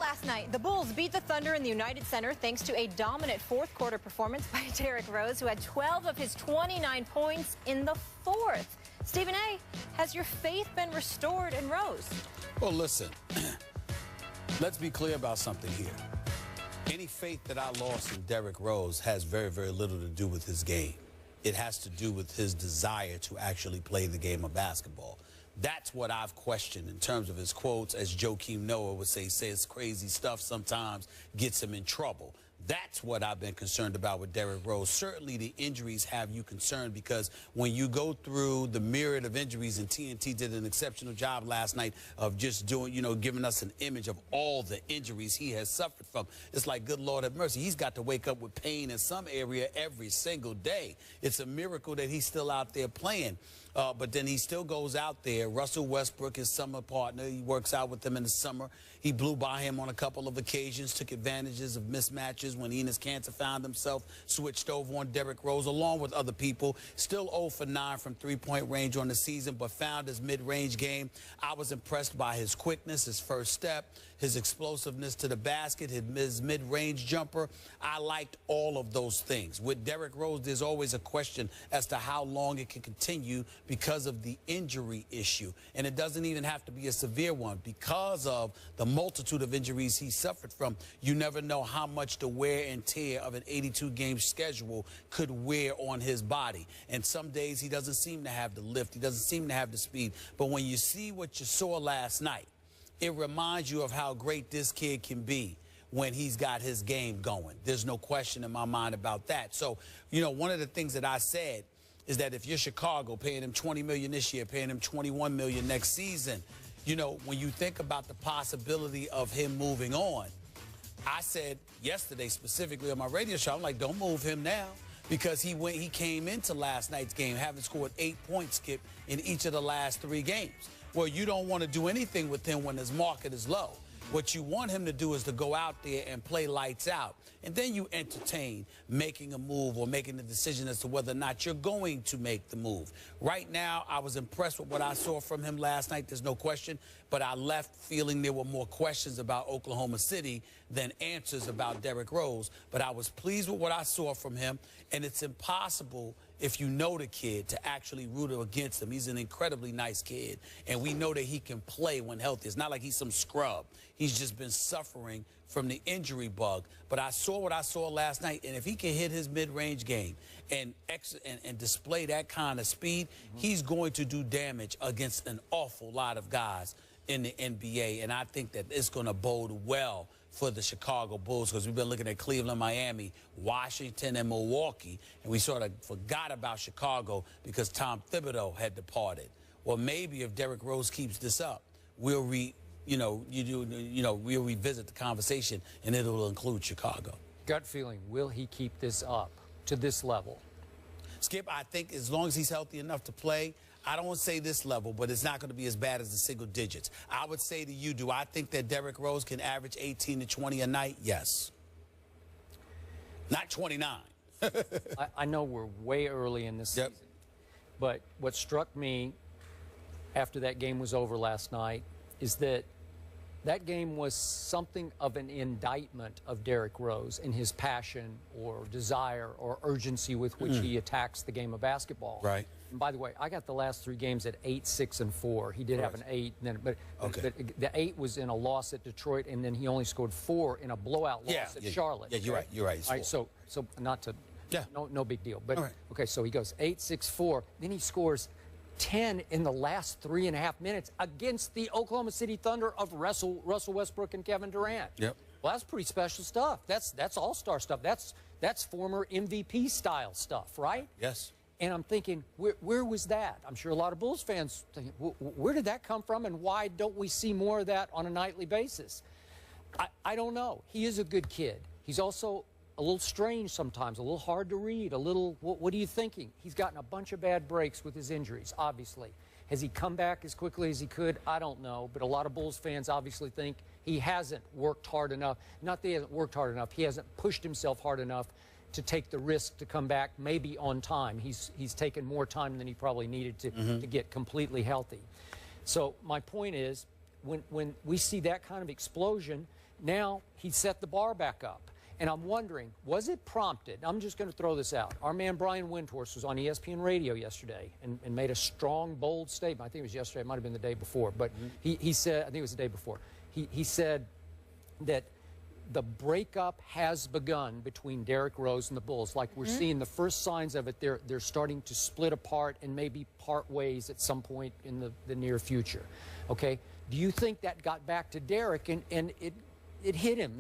Last night, the Bulls beat the Thunder in the United Center thanks to a dominant fourth-quarter performance by Derrick Rose, who had 12 of his 29 points in the fourth. Stephen A., has your faith been restored in Rose? Well, listen, let's be clear about something here. Any faith that I lost in Derrick Rose has very, very little to do with his game. It has to do with his desire to actually play the game of basketball. That's what I've questioned in terms of his quotes. As Joakim Noah would say, says crazy stuff sometimes gets him in trouble. That's what I've been concerned about with Derrick Rose. Certainly the injuries have you concerned, because when you go through the myriad of injuries, and TNT did an exceptional job last night of just doing, giving us an image of all the injuries he has suffered from. It's like, good Lord have mercy, he's got to wake up with pain in some area every single day. It's a miracle that he's still out there playing. But then he still goes out there. Russell Westbrook, his summer partner, he works out with him in the summer. He blew by him on a couple of occasions, took advantages of mismatches when Enes Kanter found himself switched over on Derrick Rose, along with other people. Still 0 for 9 from three-point range on the season, but found his mid-range game. I was impressed by his quickness, his first step, his explosiveness to the basket, his mid-range jumper. I liked all of those things. With Derrick Rose, there's always a question as to how long it can continue because of the injury issue. And it doesn't even have to be a severe one. Because of the multitude of injuries he suffered from, you never know how much the wear and tear of an 82-game schedule could wear on his body. And some days he doesn't seem to have the lift, he doesn't seem to have the speed. But when you see what you saw last night, it reminds you of how great this kid can be when he's got his game going. There's no question in my mind about that. So, one of the things that I said is that if you're Chicago, paying him $20 million this year, paying him $21 million next season, when you think about the possibility of him moving on, I said yesterday specifically on my radio show, I'm like, don't move him now, because he came into last night's game having scored 8 points, Skip, in each of the last 3 games. Well, you don't want to do anything with him when his market is low. What you want him to do is to go out there and play lights out. And then you entertain making a move or making a decision as to whether or not you're going to make the move. Right now, I was impressed with what I saw from him last night. There's no question. But I left feeling there were more questions about Oklahoma City than answers about Derrick Rose. But I was pleased with what I saw from him. And it's impossible, if you know the kid, to actually root against him. He's an incredibly nice kid, and we know that he can play when healthy. It's not like he's some scrub. He's just been suffering from the injury bug. But I saw what I saw last night, and if he can hit his mid-range game and display that kind of speed, he's going to do damage against an awful lot of guys in the NBA, and I think that it's going to bode well for the Chicago Bulls, because we've been looking at Cleveland, Miami, Washington, and Milwaukee, and we sort of forgot about Chicago because Tom Thibodeau had departed. Well, maybe if Derrick Rose keeps this up, we'll we'll revisit the conversation, and it'll include Chicago. Gut feeling, will he keep this up to this level? Skip, I think as long as he's healthy enough to play, I don't want to say this level, but it's not going to be as bad as the single digits. I would say to you, do I think that Derrick Rose can average 18 to 20 a night? Yes. Not 29. I know we're way early in this season, but what struck me after that game was over last night is that that game was something of an indictment of Derrick Rose in his passion or desire or urgency with which he attacks the game of basketball. Right. And by the way, I got the last 3 games at 8, 6, and 4. He did have an 8, but the 8 was in a loss at Detroit, and then he only scored 4 in a blowout loss at Charlotte. Yeah, you're right. You're right. All right, so not to, no big deal. But okay, so he goes 8, 6, 4. Then he scores 10 in the last 3.5 minutes against the Oklahoma City Thunder of Russell Westbrook and Kevin Durant. Yep. Well, that's pretty special stuff. That's all-star stuff. That's former MVP style stuff, right? Yes. And I'm thinking, where was that? I'm sure a lot of Bulls fans think, where did that come from, and why don't we see more of that on a nightly basis? I don't know. He is a good kid. He's also a little strange sometimes, a little hard to read, a little, what are you thinking? He's gotten a bunch of bad breaks with his injuries, obviously. Has he come back as quickly as he could? I don't know, but a lot of Bulls fans obviously think he hasn't worked hard enough. Not that he hasn't worked hard enough, he hasn't pushed himself hard enough to take the risk to come back maybe on time. He's taken more time than he probably needed to get completely healthy. So my point is, when we see that kind of explosion, now he set the bar back up. And I'm wondering, was it prompted? I'm just going to throw this out. Our man Brian Windhorst was on ESPN radio yesterday and made a strong, bold statement. I think it was yesterday. It might have been the day before. But he said, I think it was the day before. He said that the breakup has begun between Derrick Rose and the Bulls. Like we're seeing the first signs of it. They're starting to split apart and maybe part ways at some point in the near future. Okay? Do you think that got back to Derrick and it hit him?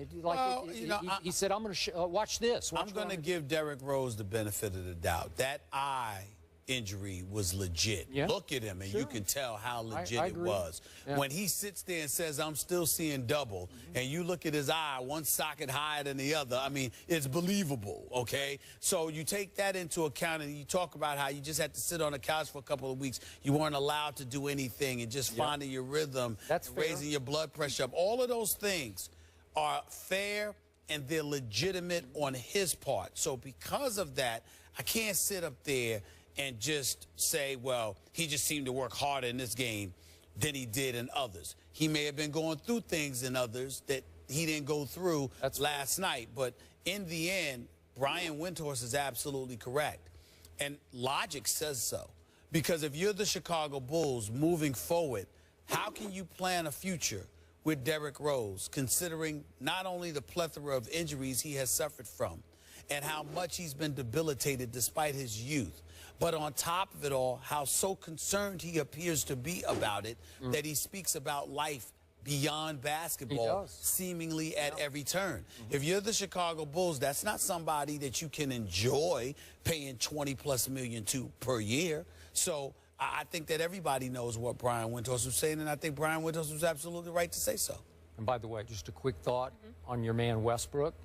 He said, I'm going to watch this. I'm going to give Derrick Rose the benefit of the doubt. That eye injury was legit. Yeah. Look at him, and you can tell how legit I it was. Yeah. When he sits there and says, I'm still seeing double, and you look at his eye, one socket higher than the other, I mean, it's believable, okay? So you take that into account, and you talk about how you just had to sit on the couch for a couple of weeks. You weren't allowed to do anything, and just finding your rhythm, That's and raising your blood pressure up. All of those things are fair, and they're legitimate on his part. So because of that, I can't sit up there and just say, well, he just seemed to work harder in this game than he did in others. He may have been going through things in others that he didn't go through last night. But in the end, Brian Windhorst is absolutely correct. And logic says so. Because if you're the Chicago Bulls moving forward, how can you plan a future with Derrick Rose, considering not only the plethora of injuries he has suffered from and how much he's been debilitated despite his youth, but on top of it all, how so concerned he appears to be about it that he speaks about life beyond basketball seemingly at every turn. If you're the Chicago Bulls, that's not somebody that you can enjoy paying $20+ million to per year. So I think that everybody knows what Brian Windhorst was saying, and I think Brian Windhorst was absolutely right to say so. And by the way, just a quick thought on your man Westbrook.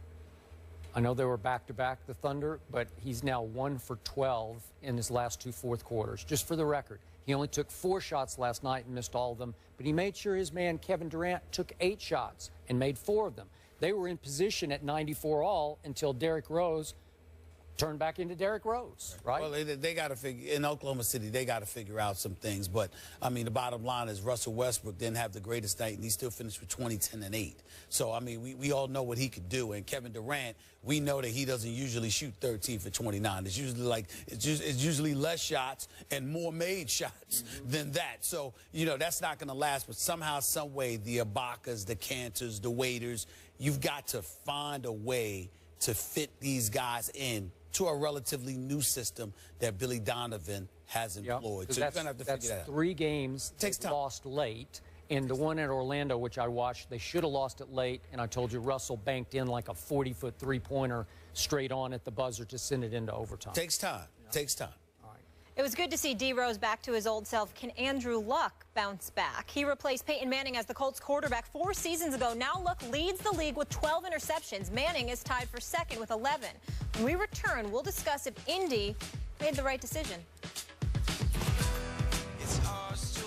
I know they were back-to-back, the Thunder, but he's now 1 for 12 in his last 2 fourth quarters. Just for the record, he only took 4 shots last night and missed all of them, but he made sure his man Kevin Durant took 8 shots and made 4 of them. They were in position at 94 all until Derrick Rose turned back into Derrick Rose, right? Well, they got to figure, in Oklahoma City, they got to figure out some things. But, I mean, the bottom line is Russell Westbrook didn't have the greatest night, and he still finished with 20, 10, and 8. So, I mean, we all know what he could do. And Kevin Durant, we know that he doesn't usually shoot 13 for 29. It's usually it's usually less shots and more made shots than that. So, you know, that's not going to last. But somehow, some way, the Ibakas, the Cantors, the Waiters, you've got to find a way to fit these guys in to a relatively new system that Billy Donovan has employed. So you're going to have to figure that out. 3 games lost late. And the one at Orlando, which I watched, they should have lost it late. And I told you, Russell banked in like a 40-foot three-pointer straight on at the buzzer to send it into overtime. Takes time. Takes time. It was good to see D. Rose back to his old self. Can Andrew Luck bounce back? He replaced Peyton Manning as the Colts quarterback 4 seasons ago. Now Luck leads the league with 12 interceptions. Manning is tied for second with 11. When we return, we'll discuss if Indy made the right decision.